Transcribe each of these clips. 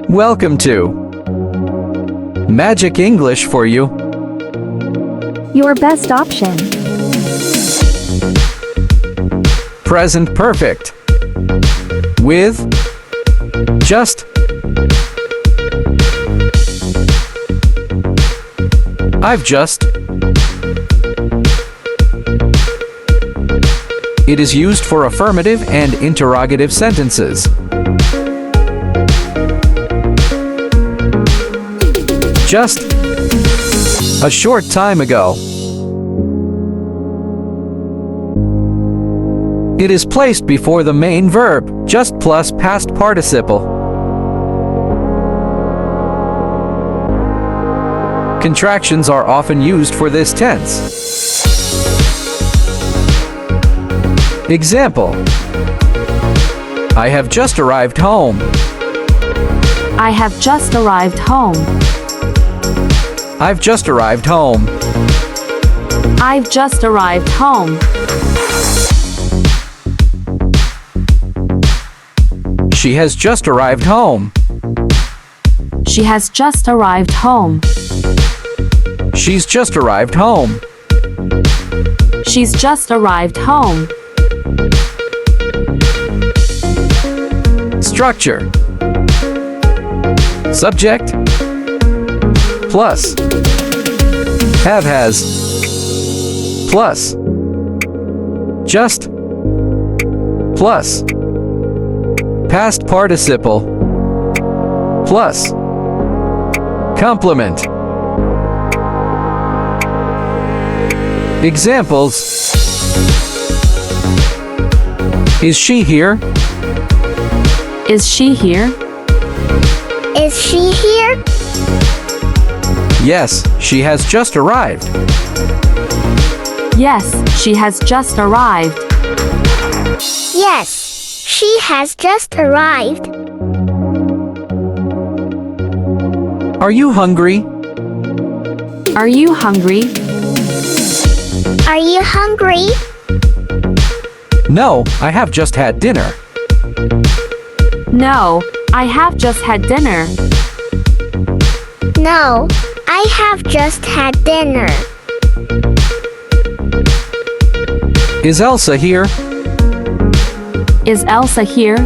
Welcome to Magic English for you. Your best option. Present perfect. With just. I've just. It is used for affirmative and interrogative sentences. Just a short time ago. It is placed before the main verb, just plus past participle. Contractions are often used for this tense. Example: I have just arrived home. I have just arrived home. I've just arrived home. I've just arrived home. She has just arrived home. She has just arrived home. She's just arrived home. She's just arrived home. Structure: subject plus have has plus just plus past participle plus complement. Examples: Is she here? Is she here? Is she here? Yes, she has just arrived. Yes, she has just arrived. Yes, she has just arrived. Are you hungry? Are you hungry? Are you hungry? No, I have just had dinner. No, I have just had dinner. No, I have just had dinner. Is Elsa here? Is Elsa here?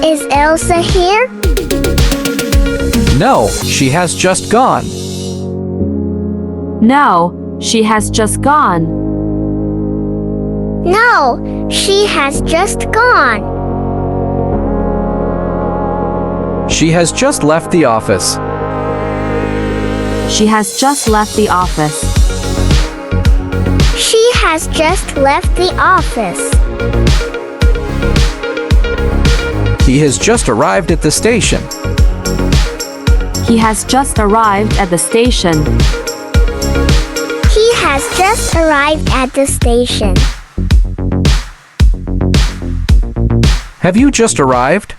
Is Elsa here? No, she has just gone. No, she has just gone. No, she has just gone. She has just left the office. She has just left the office. She has just left the office. He has just arrived at the station. He has just arrived at the station. He has just arrived at the station. Have you just arrived?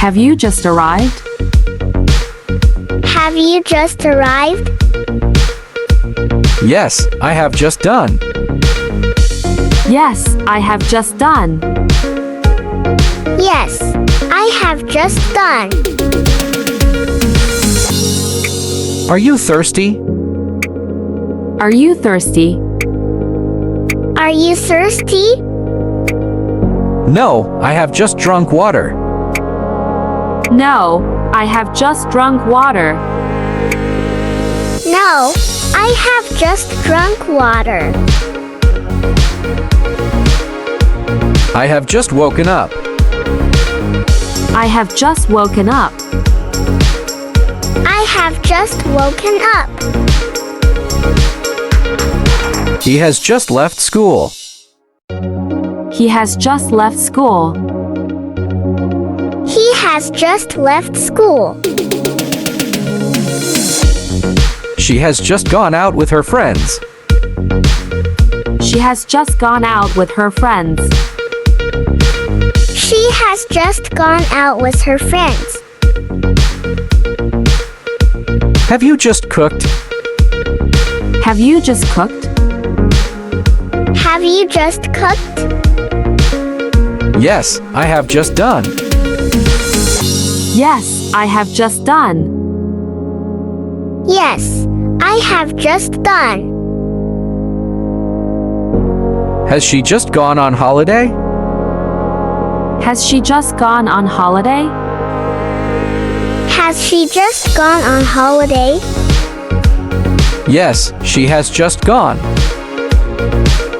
Have you just arrived? Have you just arrived? Yes, I have just done. Yes, I have just done. Yes, I have just done. Are you thirsty? Are you thirsty? Are you thirsty? No, I have just drunk water. No, I have just drunk water. No, I have just drunk water. I have just woken up. I have just woken up. I have just woken up. He has just left school. He has just left school. He has just left school. She has just gone out with her friends. She has just gone out with her friends. She has just gone out with her friends. Have you just cooked? Have you just cooked? Have you just cooked? Yes, I have just done. Yes, I have just done. Yes, I have just done. Has she just gone on holiday? Has she just gone on holiday? Has she just gone on holiday? Yes, she has just gone.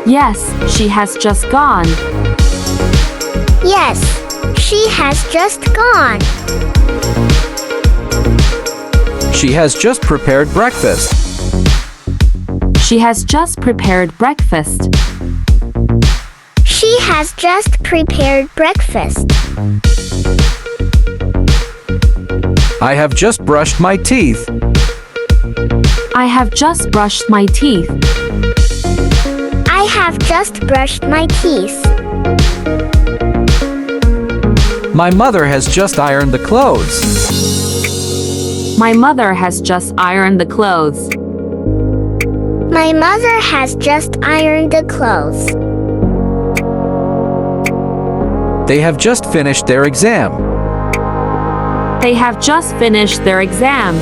Yes, she has just gone. Yes, she has just gone. She has just prepared breakfast. She has just prepared breakfast. She has just prepared breakfast. I have just brushed my teeth. I have just brushed my teeth. I have just brushed my teeth. My mother has just ironed the clothes. My mother has just ironed the clothes. My mother has just ironed the clothes. They have just finished their exam. They have just finished their exam.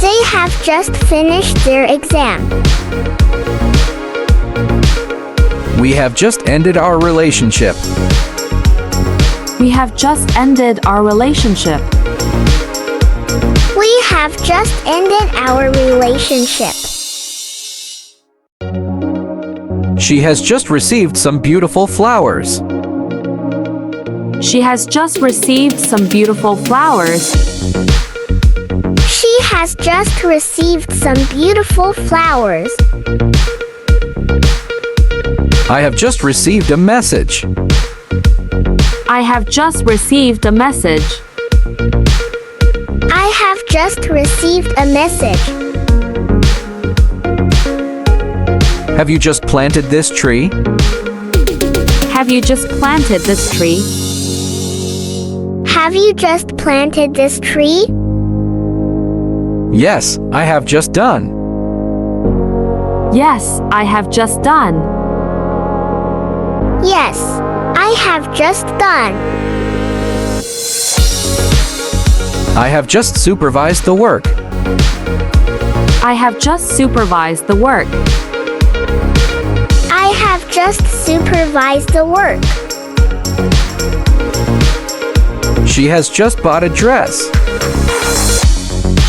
They have just finished their exam. We have just ended our relationship. We have just ended our relationship. We have just ended our relationship. She has just received some beautiful flowers. She has just received some beautiful flowers. She has just received some beautiful flowers. I have just received a message. I have just received a message. I have just received a message. Have you just planted this tree? Have you just planted this tree? Have you just planted this tree? Yes, I have just done. Yes, I have just done. Yes, I have just done. I have just supervised the work. I have just supervised the work. I have just supervised the work. She has just bought a dress.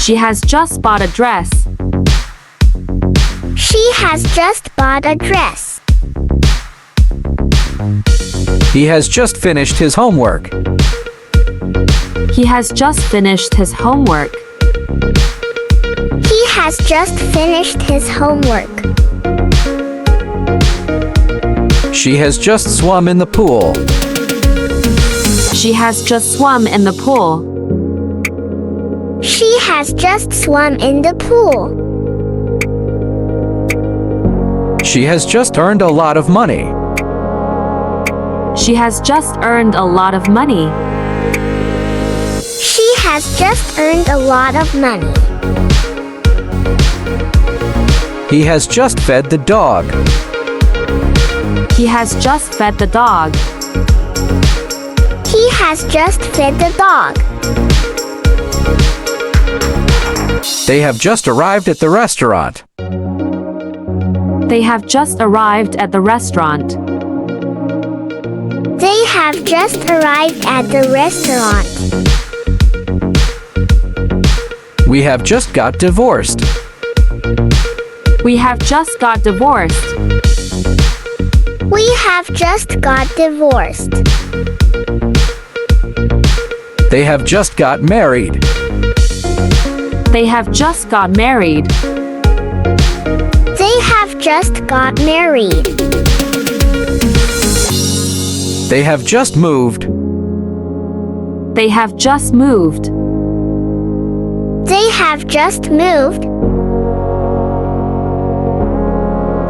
She has just bought a dress. She has just bought a dress. He has just finished his homework. He has just finished his homework. He has just finished his homework. She has just swum in the pool. She has just swum in the pool. She has just swum in the pool. She has just earned a lot of money. She has just earned a lot of money. She has just earned a lot of money. He has just fed the dog. He has just fed the dog. He has just fed the dog. They have just arrived at the restaurant. They have just arrived at the restaurant. They have just arrived at the restaurant. We have just got divorced. We have just got divorced. We have just got divorced. They have just got married. They have just got married. They have just got married. They have just moved. They have just moved. They have just moved.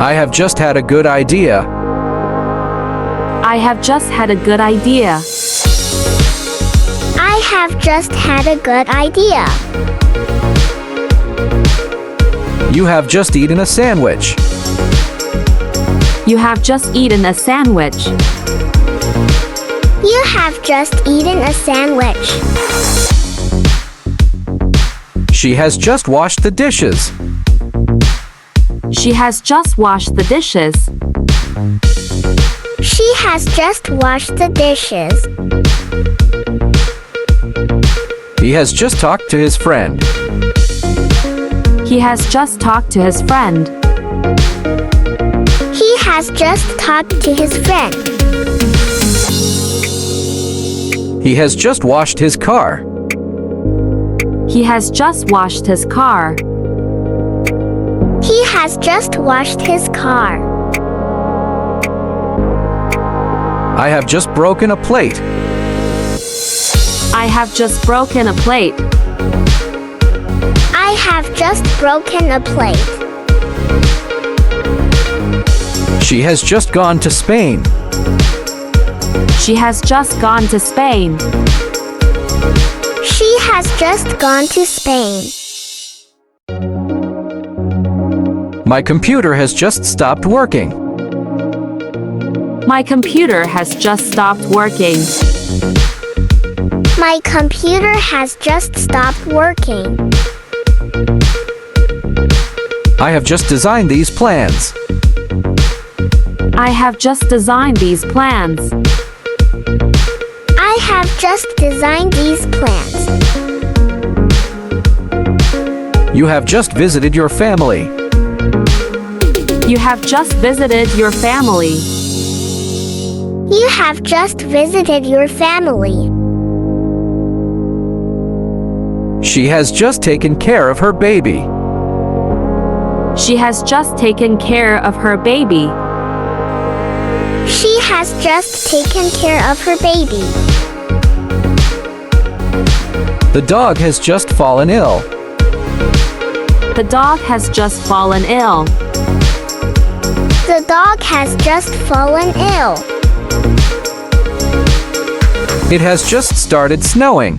I have just had a good idea. I have just had a good idea. I have just had a good idea. You have just eaten a sandwich. You have just eaten a sandwich. You have just eaten a sandwich. She has just washed the dishes. She has just washed the dishes. She has just washed the dishes. He has just talked to his friend. He has just talked to his friend. He has just talked to his friend. He has just washed his car. He has just washed his car. He has just washed his car. I have just broken a plate. I have just broken a plate. I have just broken a plate. She has just gone to Spain. She has just gone to Spain. She has just gone to Spain. My computer has just stopped working. My computer has just stopped working. My computer has just stopped working. I have just designed these plans. I have just designed these plans. I have just designed these plans. You have just visited your family. You have just visited your family. You have just visited your family. She has just taken care of her baby. She has just taken care of her baby. She has just taken care of her baby. The dog has just fallen ill. The dog has just fallen ill. The dog has just fallen ill. It has just started snowing.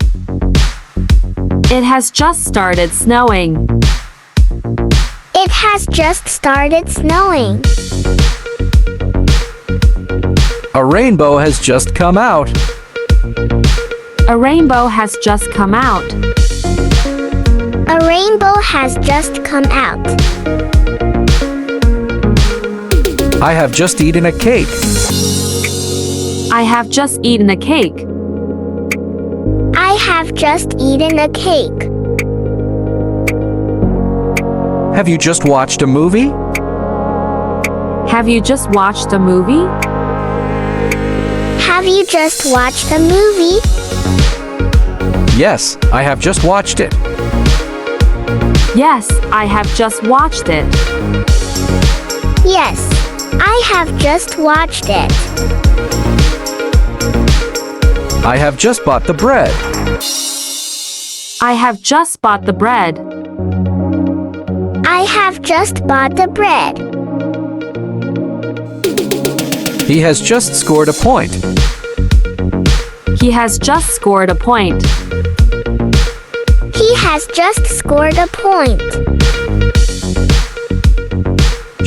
It has just started snowing. It has just started snowing. A rainbow has just come out. A rainbow has just come out. A rainbow has just come out. I have just eaten a cake. I have just eaten a cake. I have just eaten a cake. Have you just watched a movie? Have you just watched a movie? Have you just watched a movie? Yes, I have just watched it. Yes, I have just watched it. Yes, I have just watched it. I have just bought the bread. I have just bought the bread. I have just bought the bread. He has just scored a point. He has just scored a point. He has just scored a point.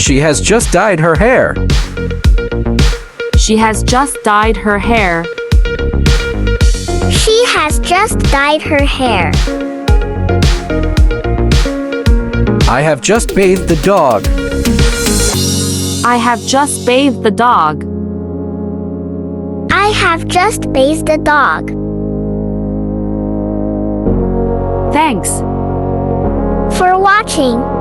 She has just dyed her hair. She has just dyed her hair. She has just dyed her hair. I have just bathed the dog. I have just bathed the dog. I have just bathed the dog. Thanks For watching.